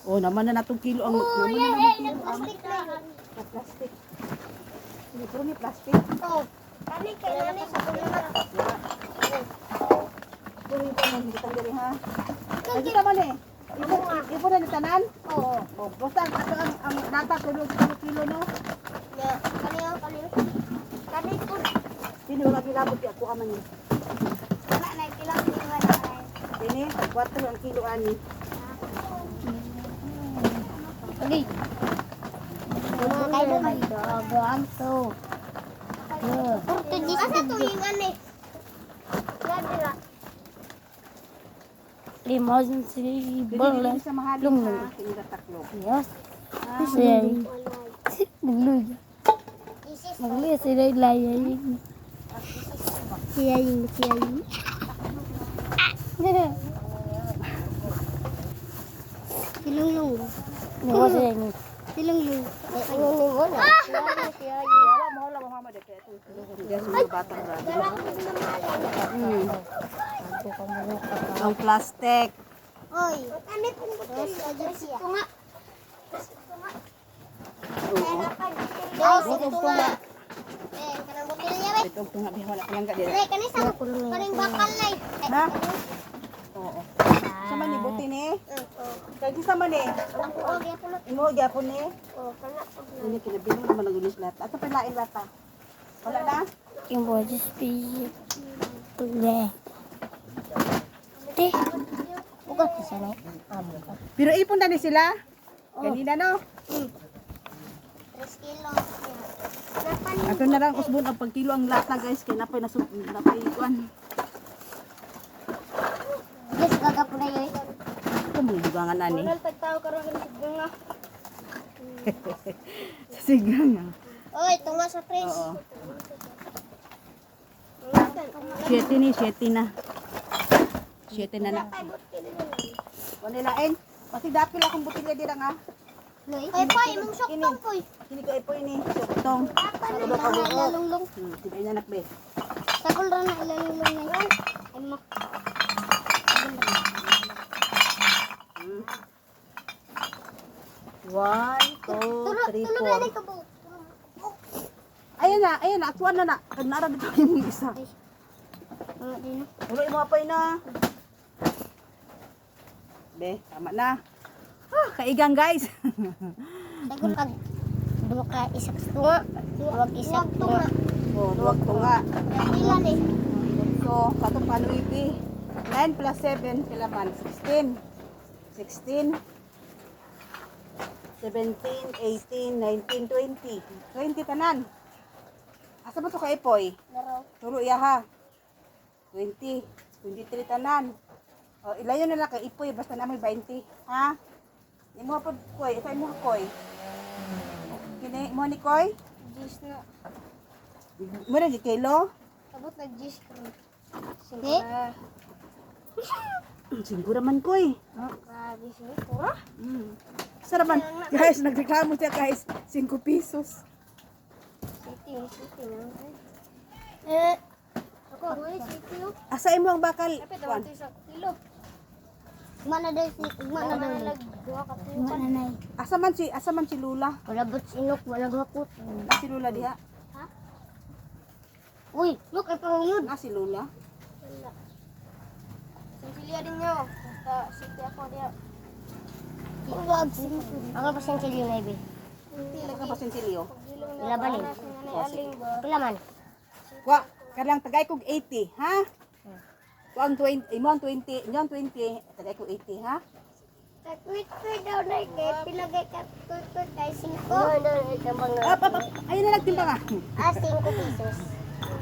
Oh, naman na natong kilo ang naman na naman kilo ang plastic. Ini puro ni plastic. Oh, kani kay nani sa kulunat. Puro ito man kita diri ha. Lagi ta man eh. Ipo na ni tanan? Oo. Oh, basta ato ang nata kuno sa kilo no. Ya, kani. Kani ko. Sino wala gilabot di ako aman ni. Wala na kilo kilo na kay. Ini 4 ang kilo ani. Okay. Mga kayo may dogang to. Portuguese asa tulingan ni. Dira. Limousin si Bola. Sa mahalin ha, tingga taklo. Yes. Siya. Nagluya. Nagluya sila ilayayin. Siyayin. Silunglung. Nawa siya ni. Silunglung. Silunglung mo na. Siyayin. Wala mo lang mo de kay ito. Diyan sa mga batang ra. Ang plastic. Oy, kani kung butil siya. Tunga. Oo. Guys, tunga. Kanang butil niya ba? Ito tunga bi wala kayang gadira. Nay, kani sa kaning bakal nay. Ha? Oo. Sama ni buti ni. Kaya sama ni. Oh, gyapon. Imo gyapon ni. Oh, kana. Ini kinabili naman ang gulis lahat. Ato pa lain lata. Wala na? Yung body speed. Tule. Te. Buka ka sana. Pero ipon na ni sila. Kanina no. 3 kilo. Napan Ato na lang usbon ang pagkilo ang lata guys. Kaya napay kuan. yes gaga po na yoy. Ito mo dugangan ani. Wala tagtao karon sa bunga. Sa sigang. Oy, tunga sa pres. Oo. 7 ni, 7 na. 7 na na. Wala lain. Pati dapil akong butilya dira nga. Ay pa, imong soktong koy. Kini ko ipo ini. Suktong. Ano ba na ilalunglong? Tiba niya nakbe. Sagol ra na ilalunglong na. Ay mo. One, two, three, Tulo four. na ka po. Ayan na. Atuan na na. Nagnara dito yung isa. Ulo mo apay na. Be, tama na. Kaigang guys. Sagol kag duha ka isak tunga. Duwag isak tunga. Duwag to nga. Ilan eh. So, katong panuipi. 9 plus 7, kila man? 16. 16. 17, 18, 19, 20. 20 tanan. Asa ba to ka ipoy? Laro. Turo iya ha. 20. 23 tanan. O, ilayo na lang kay ipoy. Basta na may 20. Ha? Imo po koy. Ito imo koy. Kini mo ni koy? Jis na. Mo na di kilo? Abot na jis ko. Ni? Siguro man koy. Grabe siya. Pura? Saraman. Guys, nagreklamo siya guys. 5 pesos. City na. Ako, wala city yo. Asa imo ang bakal? Kapit daw ito sa kilo. Mana daw si mana daw nagduha ka tuyo. Mana nay. Asa man si Lula? Wala but sinok, wala gapot. Na si Lula diha? Ha? Uy, look ay pang yun. Na si Lula? Wala. Sinsilya din nyo. Basta city ako diya. Wag ako pa sinsilya na ibi. Pila ka pa sinsilyo? Wala ba ni? Pila man. Wa, kadang tagay kog 80, ha? Wa ang 20, imo ang 20, inyo ang 20, tagay kog 80, ha? Takwit ko daw na kay pinagay ka tutoy kay 5. Ayun na nagtimba nga. 5 pesos.